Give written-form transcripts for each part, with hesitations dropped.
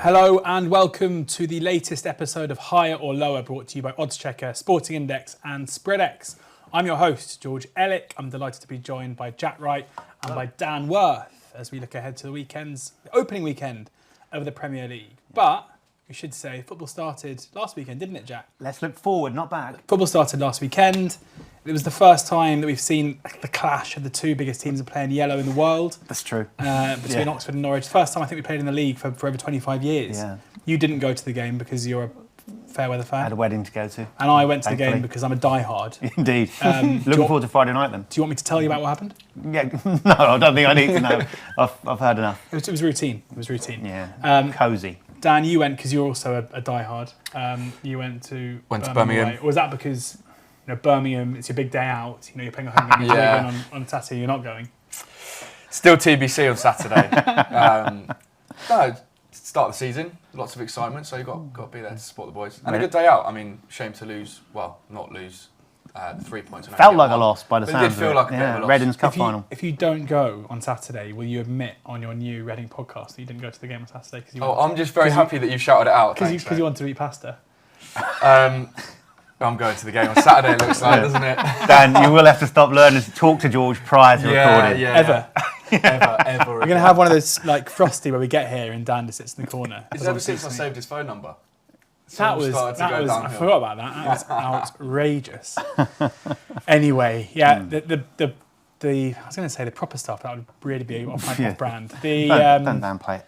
Hello and welcome to the latest episode of Higher or Lower, brought to you by oddschecker, Sporting Index and SpreadX. I'm your host, George Ellick. I'm delighted to be joined by Jack Wright and by Dan Worth as we look ahead to the opening weekend of the Premier League. But we should say football started last weekend, didn't it, Jack? Let's look forward, not back. Football started last weekend. It was the first time that we've seen the clash of the two biggest teams that play in yellow in the world. That's true. Between Oxford and Norwich. First time I think we played in the league for over 25 years. Yeah. You didn't go to the game because you're a fair weather fan. I had a wedding to go to. And I went to the game because I'm a diehard. Indeed. Looking forward to Friday night then. Do you want me to tell you about what happened? Yeah, no, I don't think I need to know. I've heard enough. It was routine. Yeah, cosy. Dan, you went because you're also a diehard. You went to Birmingham. Away. Or was that because Birmingham, it's your big day out, you're playing a home game on Saturday, you're not going? Still TBC on Saturday. No, start of the season, lots of excitement, so you've got to be there to support the boys. And a good day out. I mean, shame to lose, not lose 3 points. Felt like a loss by the sounds of it. It did feel like a bit of a loss. Reading's Cup final. If you don't go on Saturday, will you admit on your new Reading podcast that you didn't go to the game on Saturday? I'm just very happy that you shouted it out. Because you want to eat pasta. I'm going to the game on Saturday, it looks like, doesn't it? Dan, you will have to stop learning to talk to George prior to recording. Ever. Ever. We're going to have one of those like Frosty where we get here and Dan just sits in the corner. It's ever since I saved his phone number. That was I forgot about that. That was outrageous. Anyway, yeah, the I was going to say the proper stuff, that would really be off brand. Don't downplay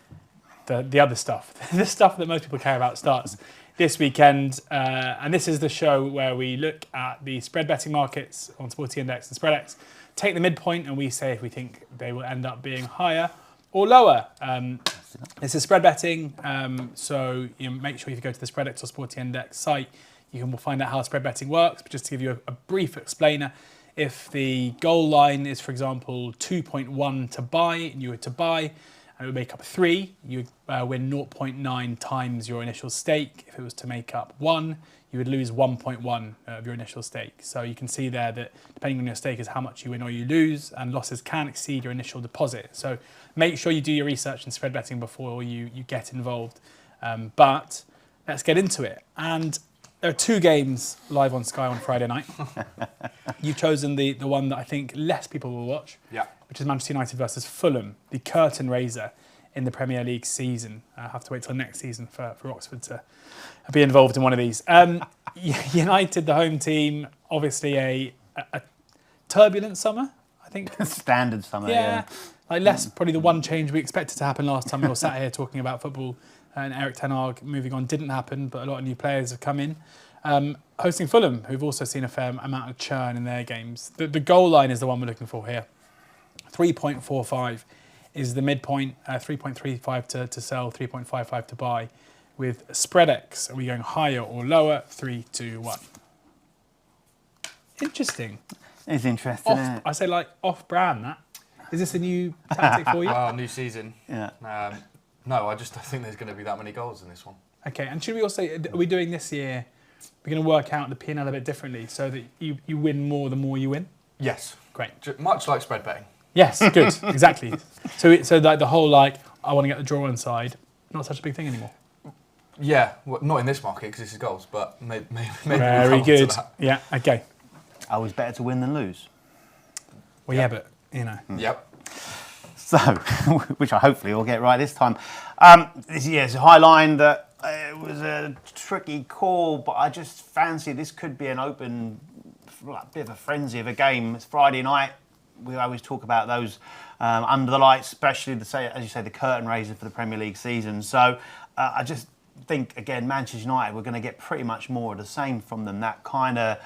it. The other stuff, the stuff that most people care about starts this weekend, and this is the show where we look at the spread betting markets on Sporting Index and SpreadX, take the midpoint, and we say if we think they will end up being higher or lower. This is spread betting, so make sure if you go to the SpreadX or Sporting Index site, you can find out how spread betting works. But just to give you a brief explainer, if the goal line is, for example, 2.1 to buy, and you were to buy, and it would make up 3, you would win 0.9 times your initial stake. If it was to make up 1, you would lose 1.1 of your initial stake. So you can see there that depending on your stake is how much you win or you lose, and losses can exceed your initial deposit. So make sure you do your research in spread betting before you get involved. But let's get into it. And there are 2 games live on Sky on Friday night. You've chosen the one that I think less people will watch, which is Manchester United versus Fulham, the curtain raiser in the Premier League season. I have to wait till next season for Oxford to be involved in one of these. United, the home team, obviously a turbulent summer, I think. Standard summer, yeah. Like less probably the one change we expected to happen last time we were sat here talking about football, and Eric Ten Hag moving on didn't happen, but a lot of new players have come in. Hosting Fulham, who've also seen a fair amount of churn in their games. The goal line is the one we're looking for here. 3.45 is the midpoint, 3.35 to sell, 3.55 to buy. With SpreadX, are we going higher or lower? 3, 2, 1. Interesting. It's interesting, isn't it? I say off-brand, that. Is this a new tactic for you? New season. Yeah. No, I just don't think there's going to be that many goals in this one. Okay, and should we also, are we doing this year, we're going to work out the P&L a bit differently so that you win more the more you win? Yes. Great. Much like spread betting. Yes, good, exactly. So like the whole I want to get the draw inside, not such a big thing anymore. Yeah, well, not in this market because this is goals, but maybe very we'll good. To that. Yeah, okay. Always better to win than lose. Well, yeah, but Yep. So, which I hopefully will get right this time. It's a high line that it was a tricky call, but I just fancy this could be an open, bit of a frenzy of a game. It's Friday night. We always talk about those under the lights, especially as you say, the curtain raiser for the Premier League season. So I just think, again, Manchester United, we're going to get pretty much more of the same from them. That kind of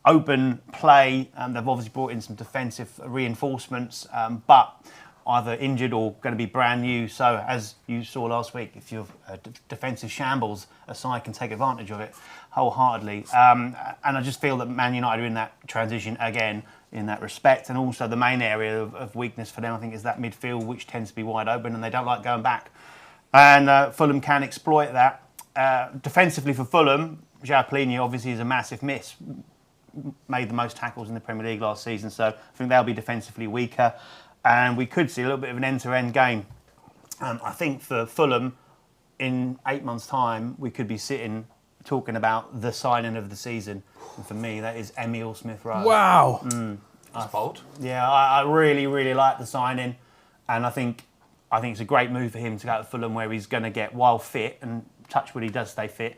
open play. They've obviously brought in some defensive reinforcements, but either injured or going to be brand new. So as you saw last week, if you're a defensive shambles, a side can take advantage of it wholeheartedly. And I just feel that Man United are in that transition again in that respect. And also the main area of weakness for them, I think, is that midfield, which tends to be wide open and they don't like going back. And Fulham can exploit that. Defensively for Fulham, João Palhinha obviously is a massive miss. Made the most tackles in the Premier League last season, so I think they'll be defensively weaker. And we could see a little bit of an end-to-end game. I think for Fulham, in 8 months' time, we could be sitting talking about the signing of the season. And for me, that is Emile Smith-Rowe. Wow. That's bold. Yeah, I really, really like the signing, and I think it's a great move for him to go to Fulham, where he's going to get, while fit, and touch wood, he does stay fit.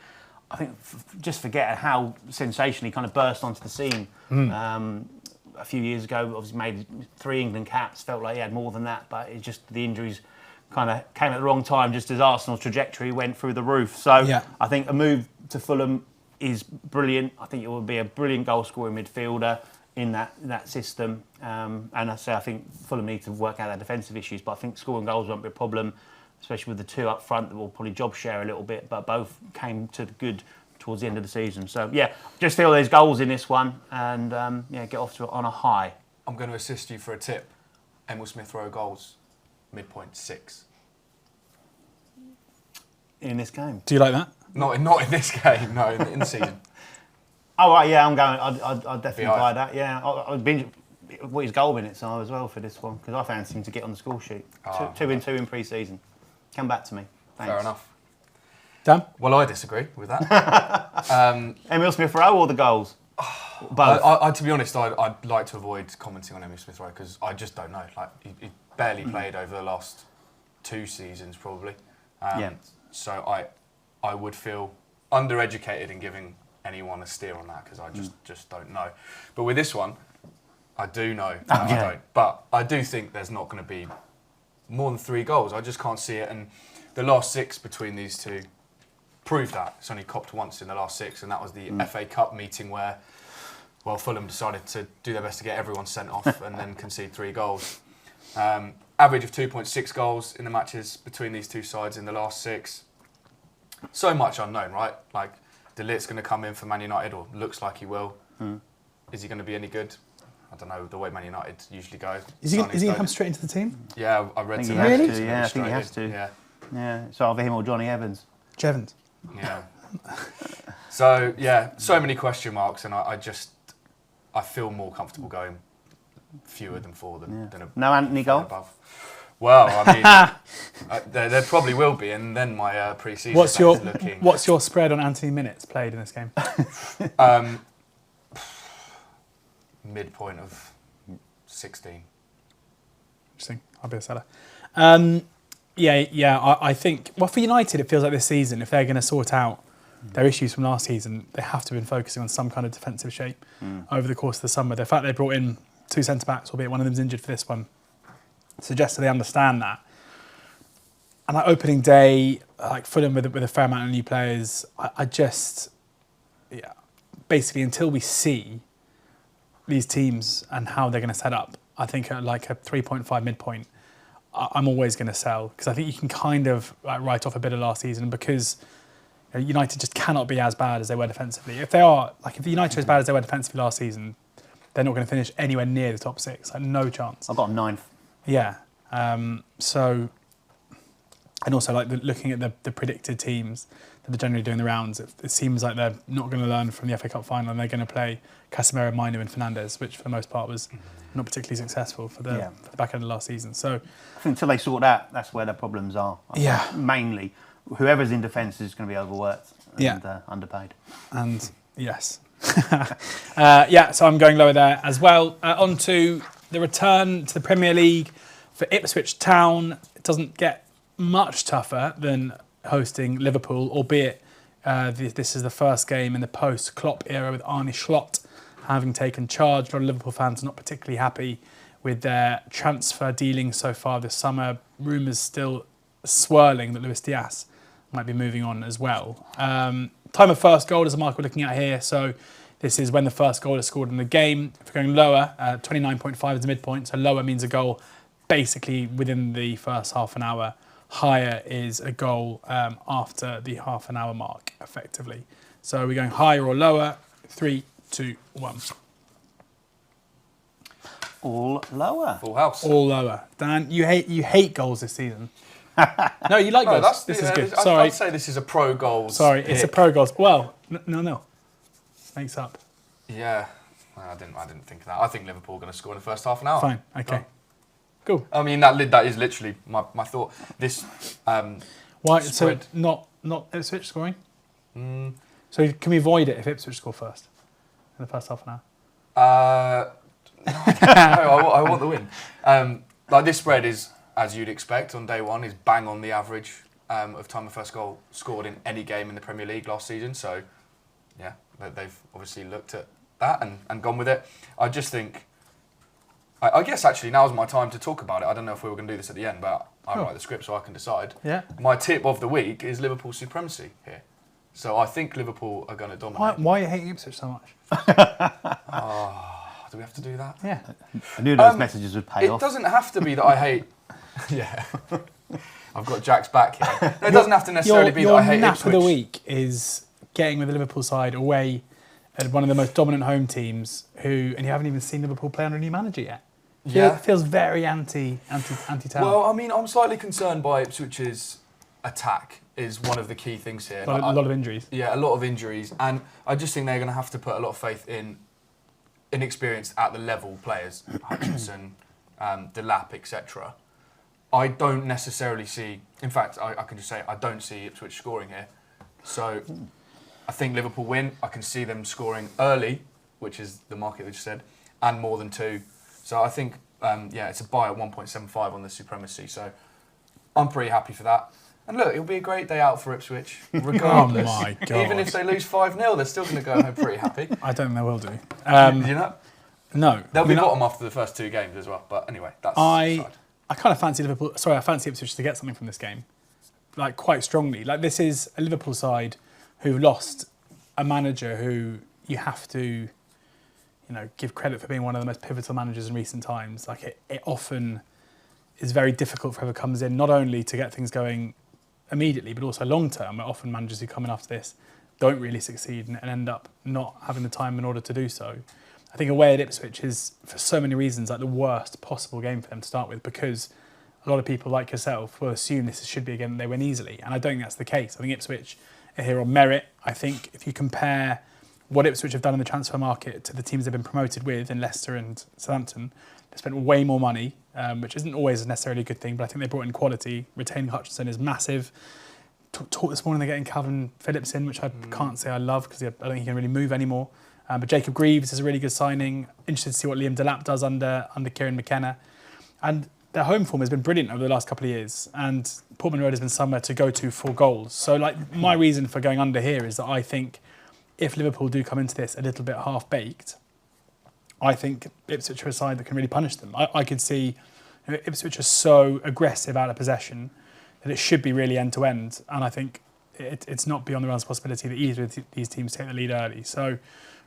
I think just forget how sensationally kind of burst onto the scene. A few years ago, obviously made 3 England caps, felt like he had more than that, but it just, the injuries kind of came at the wrong time, just as Arsenal's trajectory went through the roof. So Yeah. I think a move to Fulham is brilliant. I think it will be a brilliant goal-scoring midfielder in that system. And I think Fulham need to work out their defensive issues, but I think scoring goals won't be a problem, especially with the 2 up front that will probably job share a little bit, but both came to the good towards the end of the season. So, yeah, just feel there's goals in this one, and, get off to it on a high. I'm going to assist you for a tip. Emile Smith-Rowe goals, midpoint 6. In this game. Do you like that? Not in this game, no, in the season. Oh, right, yeah, I'm going. I'd definitely Yeah. buy that, yeah. I'd binge what his goal minutes are as well for this one, because I fancy him to get on the score sheet. Oh. 2 in 2 in pre-season. Come back to me. Thanks. Fair enough. Dan? Well, I disagree with that. Emile Smith-Rowe or the goals? Both. I, to be honest, I'd like to avoid commenting on Emile Smith-Rowe because I just don't know. Like he barely played over the last 2 seasons, probably. Yeah. So I would feel undereducated in giving anyone a steer on that because I just don't know. But with this one, I do know. I don't. But I do think there's not going to be more than 3 goals. I just can't see it. And the last 6 between these two prove that. It's only copped once in the last 6, and that was the FA Cup meeting where, well, Fulham decided to do their best to get everyone sent off and then concede 3 goals. Average of 2.6 goals in the matches between these two sides in the last 6. So much unknown, right? Like, De Ligt's going to come in for Man United, or looks like he will. Is he going to be any good? I don't know, the way Man United usually go. Is he going to come straight into the team? Yeah, I read I think some. he has Really? to, yeah, I think he has to. Yeah. Yeah, it's either him or Johnny Evans. Jevons. Yeah. So, yeah, so many question marks, and I feel more comfortable going fewer than 4 than No Anthony goal? above. Well, I mean, there probably will be, and then my pre-season What's your spread on Anthony minutes played in this game? Midpoint of 16. Interesting. I'll be a seller. I think, well, for United, it feels like this season, if they're going to sort out their issues from last season, they have to have been focusing on some kind of defensive shape over the course of the summer. The fact they brought in 2 centre-backs, albeit one of them's injured for this one, suggests that they understand that. And like opening day, like Fulham with a fair amount of new players, basically until we see these teams and how they're going to set up, I think at like a 3.5 midpoint, I'm always going to sell, because I think you can kind of like write off a bit of last season, because United just cannot be as bad as they were defensively. If the United are as bad as they were defensively last season, they're not going to finish anywhere near the top 6. Like, no chance. I've got 9th. Yeah. And also like looking at the predicted teams that are generally doing the rounds, it seems like they're not going to learn from the FA Cup final, and they're going to play Casemiro, Mino and Fernandes, which for the most part was not particularly successful for the back end of last season. So I think until they sort that, that's where the problems are. Mainly, whoever's in defence is going to be overworked and underpaid. And yes. So I'm going lower there as well. On to the return to the Premier League for Ipswich Town. It doesn't get much tougher than hosting Liverpool, albeit this is the first game in the post-Klopp era with Arne Slot having taken charge. A lot of Liverpool fans are not particularly happy with their transfer dealings so far this summer. Rumours still swirling that Luis Diaz might be moving on as well. Time of first goal is the mark we're looking at here. So this is when the first goal is scored in the game. If we're going lower, 29.5 is the midpoint. So lower means a goal basically within the first half an hour. Higher is a goal after the half an hour mark, effectively. So we're going higher or lower. 3, 2, 1. All lower. Full house. All lower. Dan, you hate goals this season. No, you like goals. This is good. Sorry. I'd say this is a pro goals. Sorry, it's a pro goals. Well, no. Makes up. Yeah, well, I didn't think of that. I think Liverpool are going to score in the first half an hour. Fine. Okay. Cool. I mean, that is literally my thought. This. Why? Spread. So not Ipswich scoring? Mm. So can we avoid it if Ipswich score first in the first half an hour? No, I want the win. Like this spread is, as you'd expect on day one, is bang on the average of time of first goal scored in any game in the Premier League last season. So, yeah, they've obviously looked at that and gone with it. I just think, I guess actually now's my time to talk about it. I don't know if we were going to do this at the end, but I write the script so I can decide. Yeah. My tip of the week is Liverpool supremacy here. So I think Liverpool are going to dominate. Why are you hating Ipswich so much? Do we have to do that? Yeah. I knew those messages would pay off. It doesn't have to be that I hate... Yeah. I've got Jack's back here. No, it doesn't have to necessarily be that I hate Your nap Ipswich. of the week is getting with the Liverpool side away at one of the most dominant home teams and you haven't even seen Liverpool play under a new manager yet. Yeah. It feels very anti-town. Well, I mean, I'm slightly concerned by Ipswich's attack is one of the key things here. A lot of injuries. Yeah, a lot of injuries. And I just think they're going to have to put a lot of faith in inexperienced at the level players, Hutchinson, Delap, etc. I don't necessarily see... In fact, I can just say I don't see Ipswich scoring here. So I think Liverpool win. I can see them scoring early, which is the market that you said, and more than 2. So I think, it's a buy at 1.75 on the supremacy. So I'm pretty happy for that. And look, it'll be a great day out for Ipswich, regardless. Oh my God. Even if they lose 5-0, they're still going to go home pretty happy. I don't think they will do. You know? No. They'll be bottom after the first 2 games as well. But anyway, that's I kind of fancy Liverpool. Sorry, I fancy Ipswich to get something from this game, like quite strongly. Like this is a Liverpool side who lost a manager who you have to, give credit for being one of the most pivotal managers in recent times. Like it often is very difficult for whoever comes in, not only to get things going immediately, but also long term. Where often managers who come in after this don't really succeed and end up not having the time in order to do so. I think away at Ipswich is, for so many reasons, like the worst possible game for them to start with, because a lot of people like yourself will assume this should be a game that they win easily, and I don't think that's the case. I think Ipswich are here on merit. I think if you compare what Ipswich have done in the transfer market to the teams they've been promoted with in Leicester and Southampton, they spent way more money, which isn't always necessarily a good thing, but I think they brought in quality. Retaining Hutchinson is massive. Talked this morning they're getting Calvin Phillips in, which I can't say I love because I don't think he can really move anymore. But Jacob Greaves is a really good signing. Interested to see what Liam Delap does under Kieran McKenna. And their home form has been brilliant over the last couple of years. And Portman Road has been somewhere to go to for goals. So my reason for going under here is that I think if Liverpool do come into this a little bit half-baked, I think Ipswich are a side that can really punish them. I could see Ipswich are so aggressive out of possession that it should be really end-to-end. And I think it's not beyond the realms of possibility that either of these teams take the lead early. So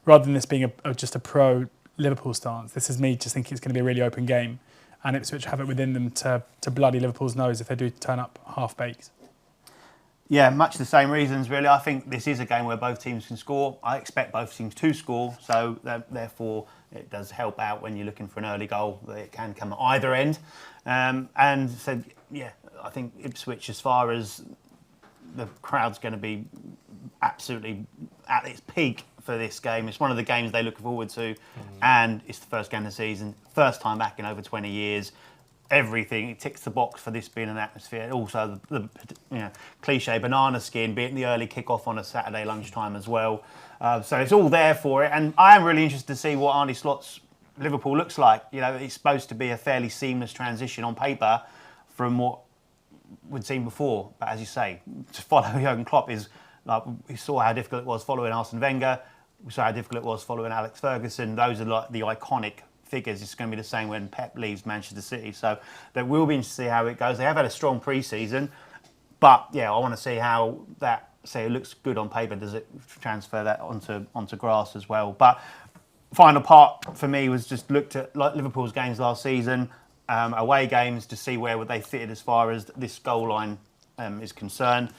rather than this being just a pro-Liverpool stance, this is me just thinking it's going to be a really open game. And Ipswich have it within them to bloody Liverpool's nose if they do turn up half-baked. Yeah, much the same reasons, really. I think this is a game where both teams can score. I expect both teams to score, so therefore it does help out when you're looking for an early goal that it can come at either end. And so, yeah, I think Ipswich, as far as the crowd's going to be absolutely at its peak for this game. It's one of the games they look forward to, and it's the first game of the season, first time back in over 20 years. Everything, it ticks the box for this being an atmosphere. Also, the cliche banana skin, being the early kick-off on a Saturday lunchtime as well. So it's all there for it, and I am really interested to see what Arne Slot's Liverpool looks like. It's supposed to be a fairly seamless transition on paper from what we'd seen before. But as you say, to follow Jurgen Klopp is like we saw how difficult it was following Arsene Wenger. We saw how difficult it was following Alex Ferguson. Those are like the iconic figures. It's going to be the same when Pep leaves Manchester City. So there will be interesting to see how it goes. They have had a strong pre-season, but yeah, I want to see how that. Say it looks good on paper. Does it transfer that onto grass as well? But final part for me was just looked at like Liverpool's games last season, away games to see where would they fitted as far as this goal line is concerned.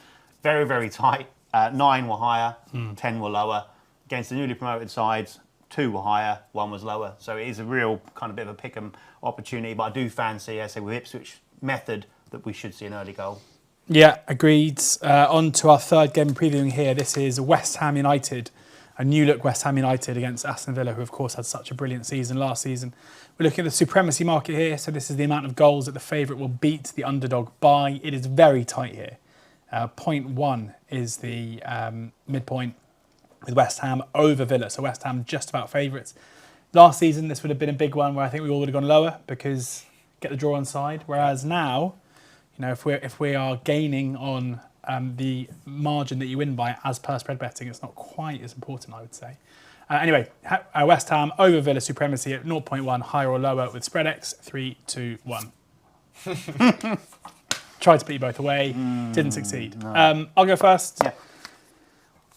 Very, very tight. 9 were higher, 10 were lower. Against the newly promoted sides, 2 were higher, 1 was lower. So it is a real kind of bit of a pick-em opportunity. But I do fancy, I say, with Ipswich method, that we should see an early goal. Yeah, agreed. On to our third game previewing here. This is West Ham United, a new look West Ham United against Aston Villa, who of course had such a brilliant season last season. We're looking at the supremacy market here. So this is the amount of goals that the favourite will beat the underdog by. It is very tight here. 0.1 is the midpoint with West Ham over Villa. So West Ham just about favourites. Last season, this would have been a big one where I think we all would have gone lower because get the draw on side. Whereas now, if we are gaining on the margin that you win by as per spread betting, it's not quite as important, I would say. Anyway, West Ham over Villa supremacy at 0.1, higher or lower with spread X, 3, 2, 1. Tried to put you both away, didn't succeed. No. I'll go first. Yeah.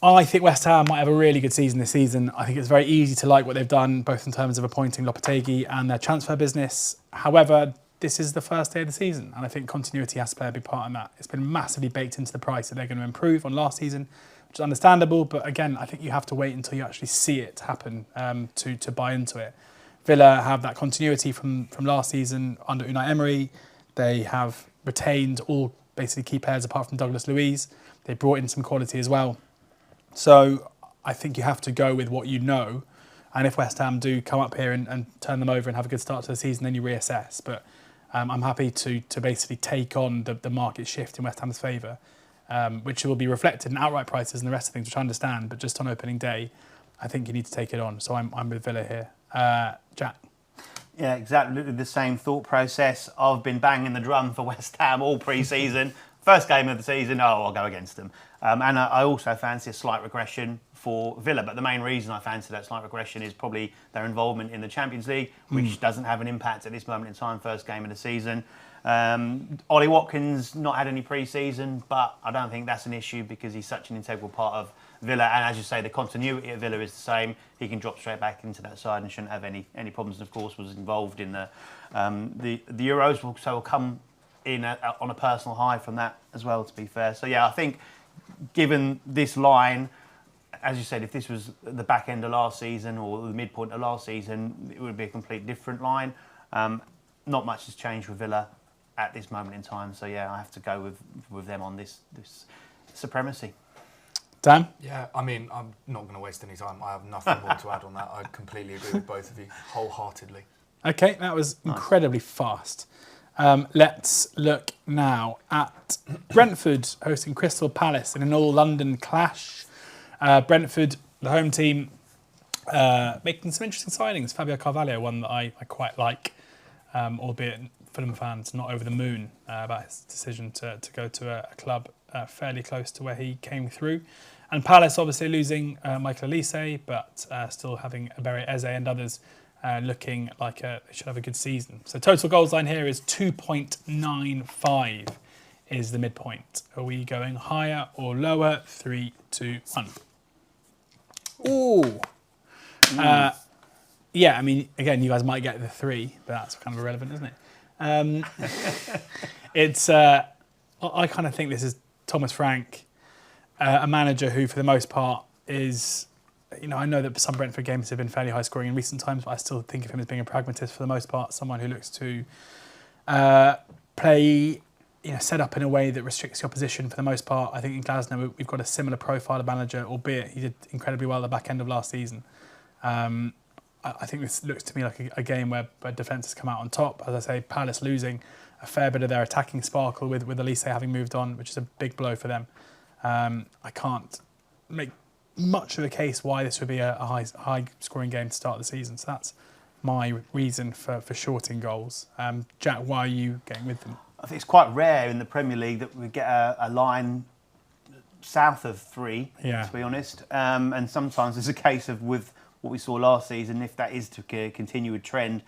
I think West Ham might have a really good season this season. I think it's very easy to like what they've done, both in terms of appointing Lopetegui and their transfer business. However, this is the first day of the season, and I think continuity has to play a big part in that. It's been massively baked into the price that they're going to improve on last season, which is understandable, but again, I think you have to wait until you actually see it happen to buy into it. Villa have that continuity from last season under Unai Emery. They have retained all basically key players apart from Douglas Luiz. They brought in some quality as well. So I think you have to go with what you know. And if West Ham do come up here and turn them over and have a good start to the season, then you reassess. But I'm happy to basically take on the market shift in West Ham's favour, which will be reflected in outright prices and the rest of things, which I understand. But just on opening day, I think you need to take it on. So I'm with Villa here. Jack? Yeah, exactly the same thought process. I've been banging the drum for West Ham all pre-season. First game of the season, I'll go against them. And I also fancy a slight regression for Villa. But the main reason I fancy that slight regression is probably their involvement in the Champions League, which doesn't have an impact at this moment in time, first game of the season. Ollie Watkins not had any pre-season, but I don't think that's an issue because he's such an integral part of Villa. And as you say, the continuity of Villa is the same. He can drop straight back into that side and shouldn't have any problems. And of course, was involved in the Euros, so will come in on a personal high from that as well, to be fair. So yeah, I think given this line, as you said, if this was the back end of last season or the midpoint of last season, it would be a completely different line. Not much has changed with Villa at this moment in time. So yeah, I have to go with them on this supremacy. Dan? Yeah, I mean, I'm not going to waste any time. I have nothing more to add on that. I completely agree with both of you, wholeheartedly. Okay, that was incredibly fast. Let's look now at Brentford hosting Crystal Palace in an all-London clash. Brentford, the home team, making some interesting signings. Fabio Carvalho, one that I quite like, albeit Fulham fans not over the moon about his decision to go to a club fairly close to where he came through. And Palace obviously losing Michael Olise, but still having Ebere Eze and others looking like they should have a good season. So total goals line here is 2.95 is the midpoint. Are we going higher or lower? 3, 2, 1. Ooh. Yeah, I mean, again, you guys might get the 3, but that's kind of irrelevant, isn't it? It's. I kind of think this is Thomas Frank, a manager who, for the most part, is. I know that some Brentford games have been fairly high scoring in recent times, but I still think of him as being a pragmatist for the most part, someone who looks to play, set up in a way that restricts the opposition for the most part. I think in Glasgow we've got a similar profile of manager, albeit he did incredibly well at the back end of last season. I think this looks to me like a game where defence has come out on top. As I say, Palace losing a fair bit of their attacking sparkle with Olise having moved on, which is a big blow for them. I can't make much of a case why this would be a high scoring game to start the season. So that's my reason for shorting goals. Jack, why are you going with them? I think it's quite rare in the Premier League that we get a line south of 3, to be honest. And sometimes it's a case of with what we saw last season, if that is to continue a trend,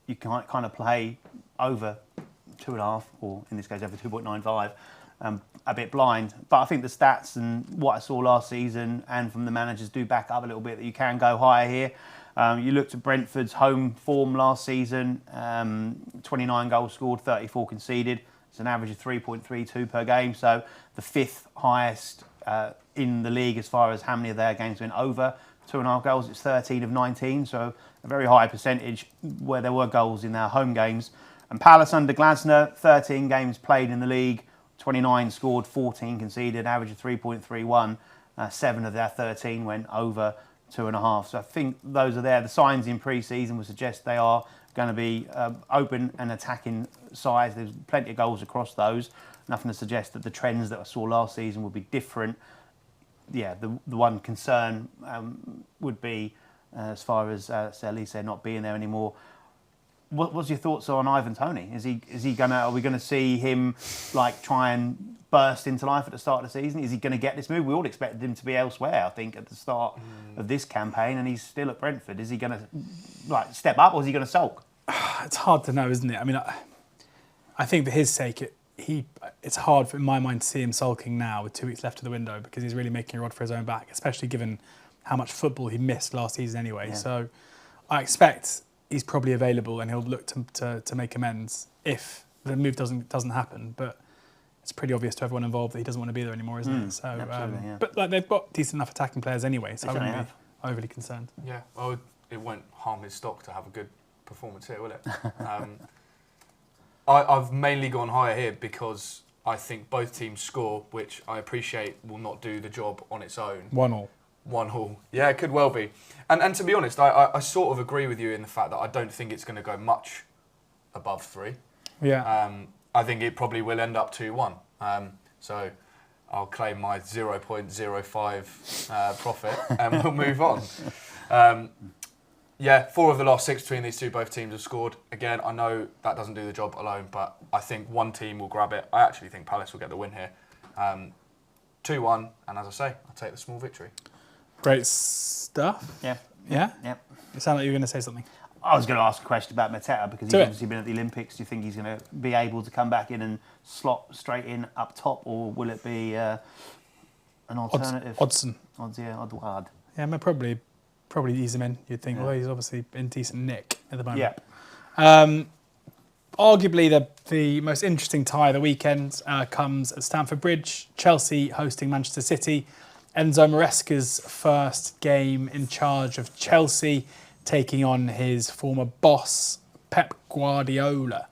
you can kind of play over 2.5, or in this case over 2.95. A bit blind, but I think the stats and what I saw last season and from the managers do back up a little bit that you can go higher here. You looked at Brentford's home form last season, 29 goals scored, 34 conceded. It's an average of 3.32 per game, so the 5th highest in the league as far as how many of their games went over 2.5 goals. It's 13 of 19, so a very high percentage where there were goals in their home games. And Palace under Glasner, 13 games played in the league, 29 scored, 14 conceded, average of 3.31. 7 of their 13 went over 2.5. So I think those are there. The signs in pre-season would suggest they are going to be open and attacking sides. There's plenty of goals across those. Nothing to suggest that the trends that I saw last season would be different. Yeah, the one concern would be as far as Elise not being there anymore. What's your thoughts on Ivan Toney? Is he gonna? Are we gonna see him like try and burst into life at the start of the season? Is he going to get this move? We all expected him to be elsewhere, I think, at the start of this campaign, and he's still at Brentford. Is he going to like step up, or is he going to sulk? It's hard to know, isn't it? I mean, I think for his sake, it's hard in my mind to see him sulking now with 2 weeks left of the window, because he's really making a rod for his own back, especially given how much football he missed last season anyway. Yeah. So I expect he's probably available and he'll look to make amends if the move doesn't happen. But it's pretty obvious to everyone involved that he doesn't want to be there anymore, isn't it? So, yeah. But like they've got decent enough attacking players anyway, so I wouldn't be overly concerned. Yeah, well, it won't harm his stock to have a good performance here, will it? I've mainly gone higher here because I think both teams score, which I appreciate will not do the job on its own. 1-1. Yeah, it could well be. And to be honest, I sort of agree with you in the fact that I don't think it's going to go much above 3. Yeah. I think it probably will end up 2-1. So I'll claim my 0.05 profit and we'll move on. 4 of the last 6 between these two, both teams have scored. Again, I know that doesn't do the job alone, but I think one team will grab it. I actually think Palace will get the win here. 2-1, and as I say, I'll take the small victory. Great stuff. Yeah. Yeah? Yep. You sound like you were going to say something. I was going to ask a question about Mateta because he's obviously been at the Olympics. Do you think he's going to be able to come back in and slot straight in up top, or will it be an alternative? Oddson. Oddward. Yeah, probably ease him in, you'd think. Although he's obviously in decent nick at the moment. Yeah. Arguably the most interesting tie of the weekend comes at Stamford Bridge. Chelsea hosting Manchester City. Enzo Maresca's first game in charge of Chelsea, taking on his former boss, Pep Guardiola.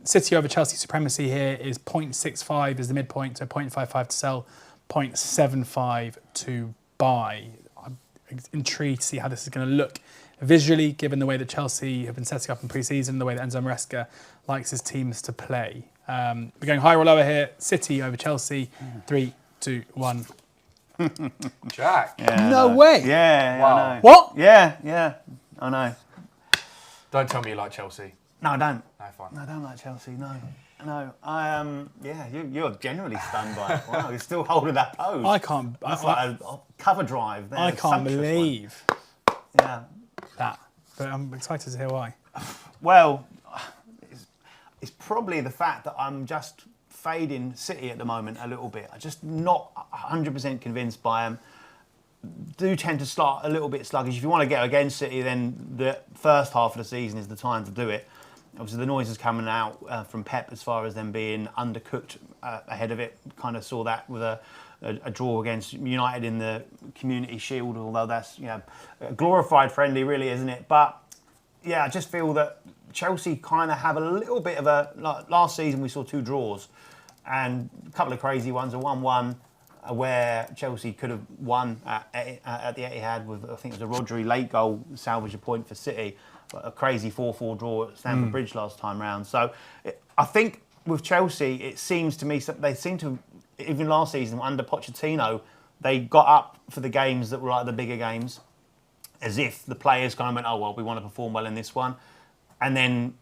City over Chelsea supremacy here is 0.65 is the midpoint, so 0.55 to sell, 0.75 to buy. I'm intrigued to see how this is going to look visually, given the way that Chelsea have been setting up in pre-season, the way that Enzo Maresca likes his teams to play. We're going higher or lower here. City over Chelsea. 3, 2, 1. Jack. Yeah, no way. Yeah, wow. I know. What? Yeah, I know. Don't tell me you like Chelsea. No, I don't. No, fine. No, I don't like Chelsea. No. You're generally stunned by it. Wow, you're still holding that pose. I can't. That's like a cover drive. There, I can't believe that. But I'm excited to hear why. Well, it's probably the fact that I'm just fading City at the moment a little bit. I'm just not 100% convinced by them. Do tend to start a little bit sluggish. If you want to get against City, then the first half of the season is the time to do it. Obviously, the noise is coming out from Pep as far as them being undercooked ahead of it. Kind of saw that with a draw against United in the Community Shield, although that's a glorified friendly, really, isn't it? But yeah, I just feel that Chelsea kind of have a little bit of like last season we saw 2 draws and a couple of crazy ones, a 1-1 where Chelsea could have won at the Etihad with, I think it was a Rodri late goal, salvaged a point for City, but a crazy 4-4 draw at Stamford Bridge last time round. So I think with Chelsea, it seems to me they seem to, even last season under Pochettino, they got up for the games that were like the bigger games, as if the players kind of went, oh well, we want to perform well in this one, and then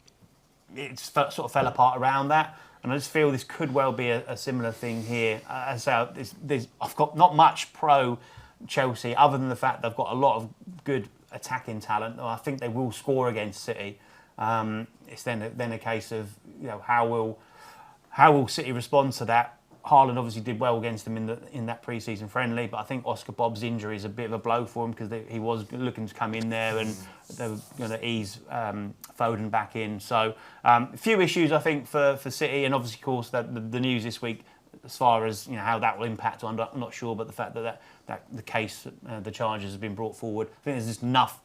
it sort of fell apart around that. And I just feel this could well be a similar thing here. I've got not much pro Chelsea, other than the fact they've got a lot of good attacking talent. I think they will score against City. It's then a case of how will City respond to that. Haaland obviously did well against them in that pre-season friendly, but I think Oscar Bobb's injury is a bit of a blow for him because he was looking to come in there and they were going to ease Foden back in. So a few issues I think for City, and obviously of course that the news this week as far as how that will impact, I'm not sure, but the fact that the case, the charges have been brought forward, I think there's just enough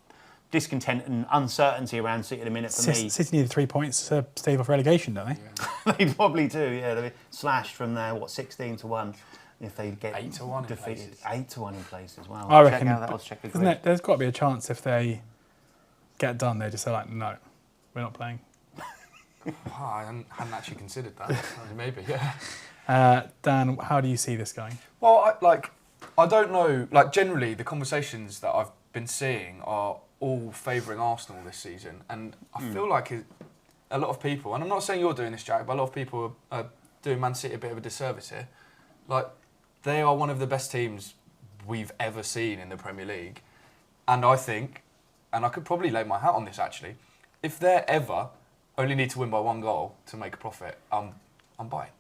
discontent and uncertainty around City at the minute for me. City need 3 points to stave off relegation, don't they? Yeah. They probably do, yeah. They'll be slashed from there, 16-1 if they get 8-1 defeated. 8-1 in places. Wow. I reckon. There's got to be a chance if they get done, they just say like, no, we're not playing. I hadn't actually considered that. Maybe, yeah. Dan, how do you see this going? Well, I don't know. Like, generally, the conversations that I've been seeing are all favouring Arsenal this season, and I feel like a lot of people, and I'm not saying you're doing this, Jack, but a lot of people are doing Man City a bit of a disservice here. Like, they are one of the best teams we've ever seen in the Premier League, and I think, and I could probably lay my hat on this actually, if they ever only need to win by 1 goal to make a profit, I'm buying.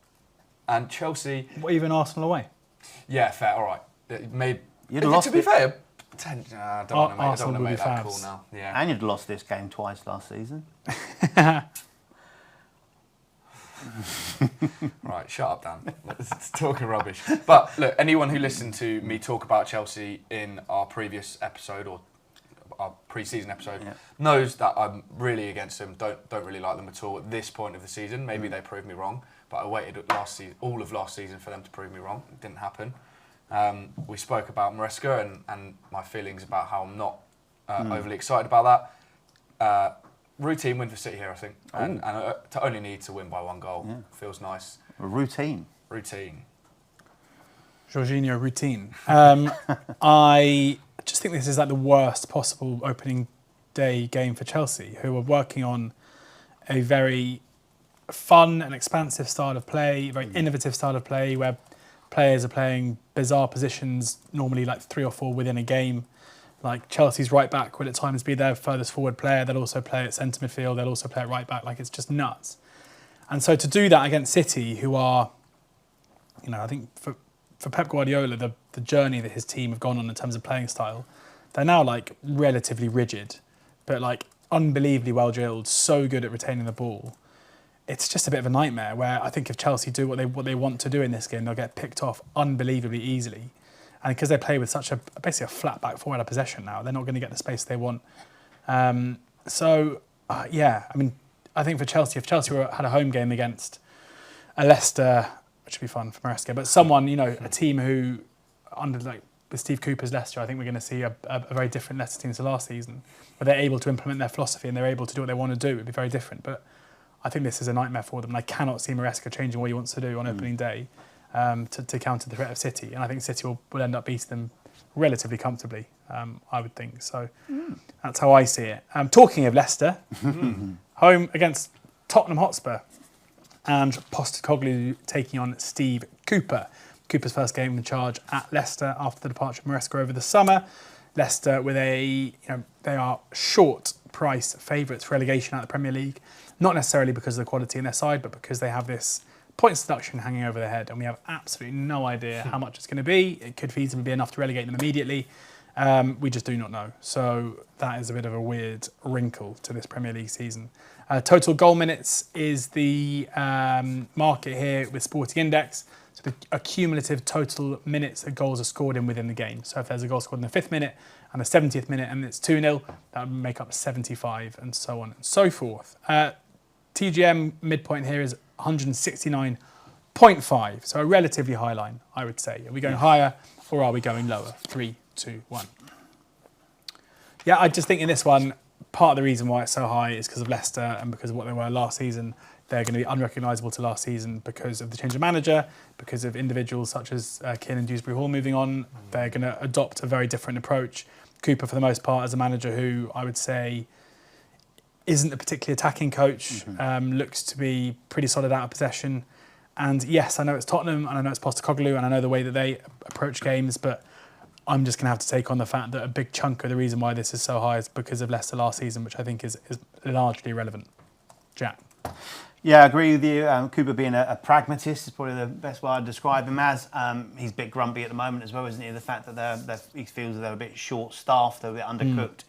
And Chelsea... What, even Arsenal away? Yeah, fair, all right. To be fair, I don't want to make that call now. Yeah. And you'd lost this game twice last season. Right, shut up, Dan. It's talking rubbish. But look, anyone who listened to me talk about Chelsea in our previous episode or our pre-season episode knows that I'm really against them. Don't really like them at all at this point of the season. Maybe they proved me wrong, but I waited all of last season for them to prove me wrong. It didn't happen. We spoke about Maresca and my feelings about how I'm not overly excited about that. Routine win for City here, I think. And to only need to win by 1 goal feels nice. Routine. Jorginho routine. I just think this is like the worst possible opening day game for Chelsea, who are working on a very fun and expansive style of play, very innovative style of play, where players are playing bizarre positions, normally like 3 or 4 within a game. Like Chelsea's right back will at times be their furthest forward player. They'll also play at centre midfield. They'll also play at right back. Like, it's just nuts. And so to do that against City, who are, I think for Pep Guardiola, the journey that his team have gone on in terms of playing style, they're now like relatively rigid, but like unbelievably well drilled, so good at retaining the ball. It's just a bit of a nightmare where I think if Chelsea do what they want to do in this game, they'll get picked off unbelievably easily. And because they play with such basically a flat back forward of possession now, they're not going to get the space they want. I think for Chelsea, if Chelsea had a home game against a Leicester, which would be fun for Maresca, but someone, a team who, under with Steve Cooper's Leicester, I think we're going to see a very different Leicester team to last season, where they're able to implement their philosophy and they're able to do what they want to do. It would be very different. But I think this is a nightmare for them, and I cannot see Maresca changing what he wants to do on opening day to counter the threat of City. And I think City will end up beating them relatively comfortably, I would think. So that's how I see it. Talking of Leicester, home against Tottenham Hotspur, and Postecoglou taking on Steve Cooper. Cooper's first game in charge at Leicester after the departure of Maresca over the summer. Leicester with they are short price favourites for relegation out of the Premier League, not necessarily because of the quality in their side, but because they have this points deduction hanging over their head, and we have absolutely no idea how much it's going to be. It could feasibly be enough to relegate them immediately. We just do not know. So that is a bit of a weird wrinkle to this Premier League season. Total goal minutes is the market here with Sporting Index. So the accumulative total minutes that goals are scored in within the game. So if there's a goal scored in the 5th minute and the 70th minute and it's 2-0, that would make up 75 and so on and so forth. TGM midpoint here is 169.5. So a relatively high line, I would say. Are we going higher or are we going lower? 3, 2, 1. Yeah, I just think in this one, part of the reason why it's so high is because of Leicester and because of what they were last season. They're going to be unrecognisable to last season because of the change of manager, because of individuals such as Kiernan Dewsbury-Hall moving on. They're going to adopt a very different approach. Cooper, for the most part, is a manager who I would say isn't a particularly attacking coach, looks to be pretty solid out of possession. And yes, I know it's Tottenham and I know it's Postecoglou and I know the way that they approach games, but I'm just going to have to take on the fact that a big chunk of the reason why this is so high is because of Leicester last season, which I think is largely irrelevant. Jack? Yeah, I agree with you. Cooper being a pragmatist is probably the best way I'd describe him as. He's a bit grumpy at the moment as well, isn't he? The fact that he feels they're a bit short-staffed, they're a bit undercooked.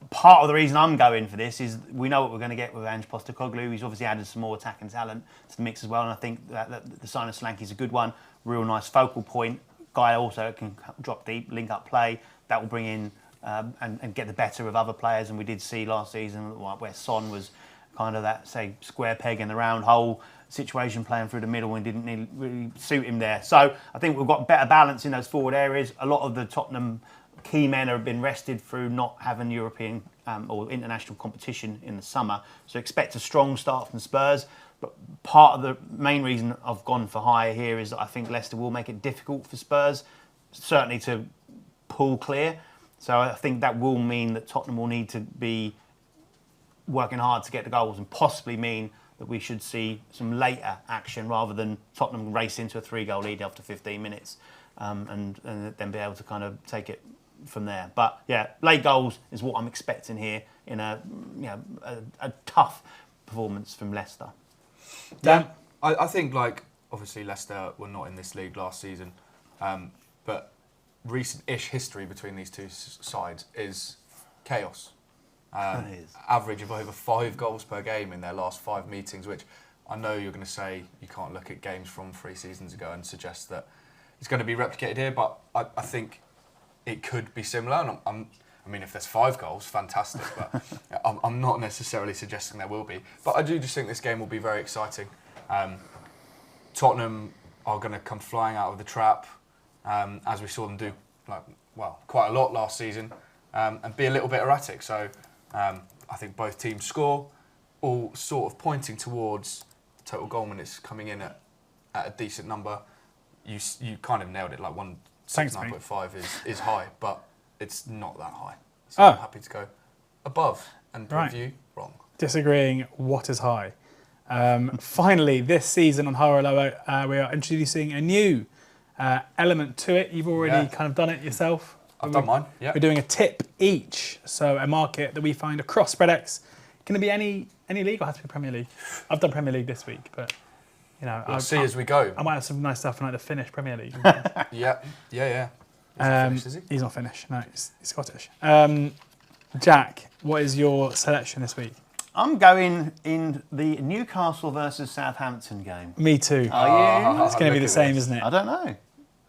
Part of the reason I'm going for this is we know what we're going to get with Ange Postecoglou. He's obviously added some more attacking talent to the mix as well, and I think that the sign of Solanke is a good one. Real nice focal point. Guy also can drop deep, link up play. That will bring in and get the better of other players. And we did see last season where Son was kind of that, say, square peg in the round hole situation, playing through the middle and didn't really suit him there. So I think we've got better balance in those forward areas. A lot of the Tottenham key men have been rested through not having European or international competition in the summer. So expect a strong start from Spurs. But part of the main reason I've gone for higher here is that I think Leicester will make it difficult for Spurs, certainly to pull clear. So I think that will mean that Tottenham will need to be working hard to get the goals, and possibly mean that we should see some later action rather than Tottenham race into a 3-goal lead after 15 minutes and then be able to kind of take it from there. But yeah, late goals is what I'm expecting here in a tough performance from Leicester. Yeah, I think, like, obviously Leicester were not in this league last season, but recent-ish history between these two sides is chaos. Average of over 5 goals per game in their last 5 meetings, which I know you're going to say you can't look at games from 3 seasons ago and suggest that it's going to be replicated here, but I think it could be similar. And I mean, if there's 5 goals, fantastic, but I'm not necessarily suggesting there will be. But I do just think this game will be very exciting. Tottenham are going to come flying out of the trap, as we saw them do, quite a lot last season, and be a little bit erratic. So I think both teams score, all sort of pointing towards total goal minutes coming in at a decent number. You kind of nailed it. Like 169.5 is high, but it's not that high. So I'm happy to go above and prove you wrong. Disagreeing, what is high? Finally, this season on High or Lower, we are introducing a new element to it. You've already kind of done it yourself. I've done mine, yeah. We're doing a tip each. So a market that we find across SpreadX. Can it be any league or has to be Premier League? I've done Premier League this week, but we'll see as we go. I might have some nice stuff in like the Finnish Premier League. Yeah. He's not Finnish, is he? He's not Finnish, no, he's Scottish. Jack, what is your selection this week? I'm going in the Newcastle versus Southampton game. Me too. Are you? It's going to be the same, isn't it? I don't know.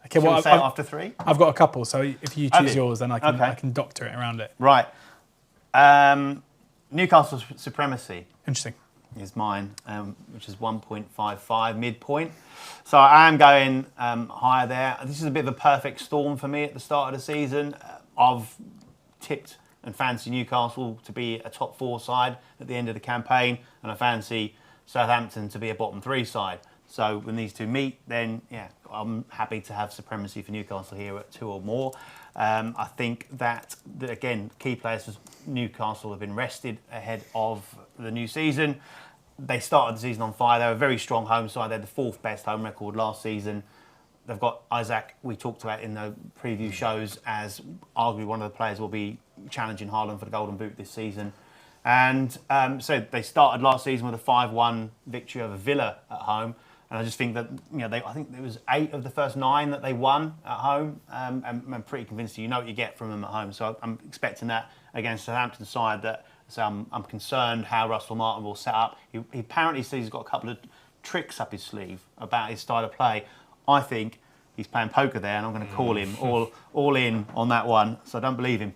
Okay, Shall we say after 3? I've got a couple, so if you choose yours, then I can doctor it around it. Right. Newcastle's supremacy. Interesting. Is mine, which is 1.55 midpoint. So I am going higher there. This is a bit of a perfect storm for me at the start of the season. I've tipped and fancy Newcastle to be a top 4 side at the end of the campaign, and I fancy Southampton to be a bottom 3 side. So when these two meet, then I'm happy to have supremacy for Newcastle here at 2 or more. I think that again, key players for Newcastle have been rested ahead of the new season. They started the season on fire. They were a very strong home side. They had the 4th best home record last season. They've got Isaac, we talked about in the preview shows, as arguably one of the players will be challenging Haaland for the Golden Boot this season. And so they started last season with a 5-1 victory over Villa at home. And I just think that, I think there was 8 of the first 9 that they won at home. And I'm pretty convinced you know what you get from them at home. So I'm expecting that against Southampton's side. So I'm concerned how Russell Martin will set up. He apparently says he's got a couple of tricks up his sleeve about his style of play. I think he's playing poker there, and I'm going to call him all in on that one. So I don't believe him.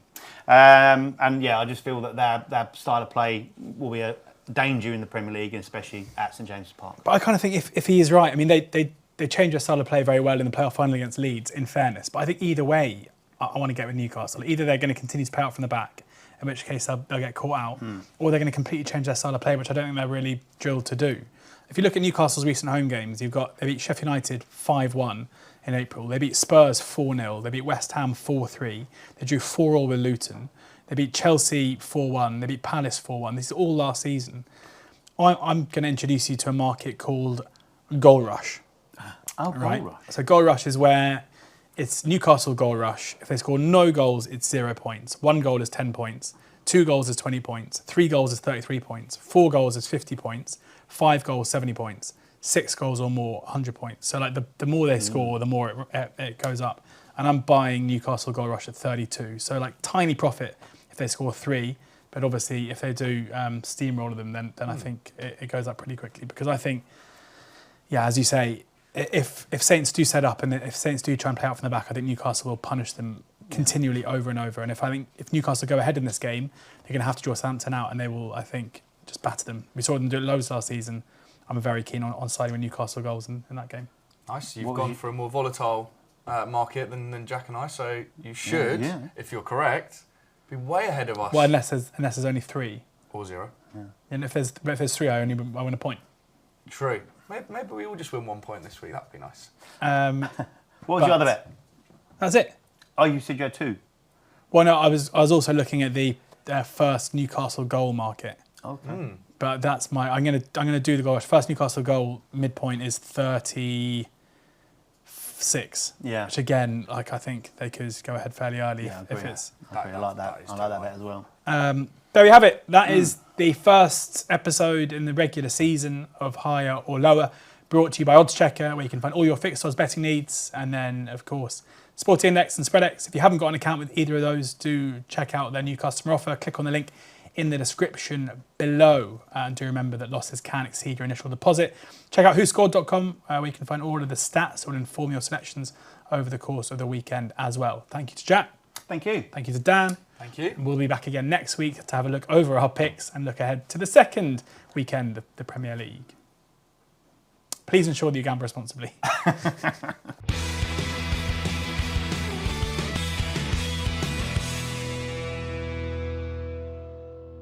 I just feel that their style of play will be a danger in the Premier League, and especially at St James's Park. But I kind of think if he is right, I mean, they changed their style of play very well in the playoff final against Leeds, in fairness. But I think either way, I want to get with Newcastle. Either they're going to continue to play out from the back, in which case they'll get caught out, or they're going to completely change their style of play, which I don't think they're really drilled to do. If you look at Newcastle's recent home games, they beat Sheffield United 5-1 in April. They beat Spurs 4-0. They beat West Ham 4-3. They drew 4-4 with Luton. They beat Chelsea 4-1. They beat Palace 4-1. This is all last season. I'm going to introduce you to a market called Goal Rush. Oh, right? Goal Rush. So Goal Rush is where it's Newcastle Goal Rush. If they score no goals, it's 0 points. 1 goal is 10 points. 2 goals is 20 points. 3 goals is 33 points. 4 goals is 50 points. 5 goals, 70 points. 6 goals or more, 100 points. So like the more they score, the more it goes up. And I'm buying Newcastle Goal Rush at 32. So like tiny profit if they score 3. But obviously if they do steamroller them, then I think it goes up pretty quickly. Because I think, as you say, if Saints do set up and if Saints do try and play out from the back, I think Newcastle will punish them continually over and over. And if Newcastle go ahead in this game, they're going to have to draw Southampton out, and they will, I think, just batter them. We saw them do it loads last season. I'm very keen on siding with Newcastle goals in that game. Nice. You've gone for a more volatile market than Jack and I, so you should, if you're correct, Be way ahead of us. Well, unless there's only 3. Or 0. And if there's 3, I win a point. True. Maybe we all just win 1 point this week. That'd be nice. What was your other bet? That's it. Oh, you said you had 2. Well, no, I was also looking at the first Newcastle goal market. Okay. But that's I'm gonna do the goal. First Newcastle goal midpoint is 36. Yeah. Which again, I think they could go ahead fairly early Yeah, if it's. I like that. I like that bet as well. There we have it. That is the first episode in the regular season of Higher or Lower, brought to you by Oddschecker, where you can find all your fixed odds betting needs, and then of course Sporty Index and SpreadX. If you haven't got an account with either of those, do check out their new customer offer. Click on the link in the description below, and do remember that losses can exceed your initial deposit. Check out whoscored.com, where you can find all of the stats that will inform your selections over the course of the weekend as well. Thank you to Jack. Thank you. Thank you to Dan. Thank you. We'll be back again next week to have a look over our picks and look ahead to the second weekend of the Premier League. Please ensure that you gamble responsibly.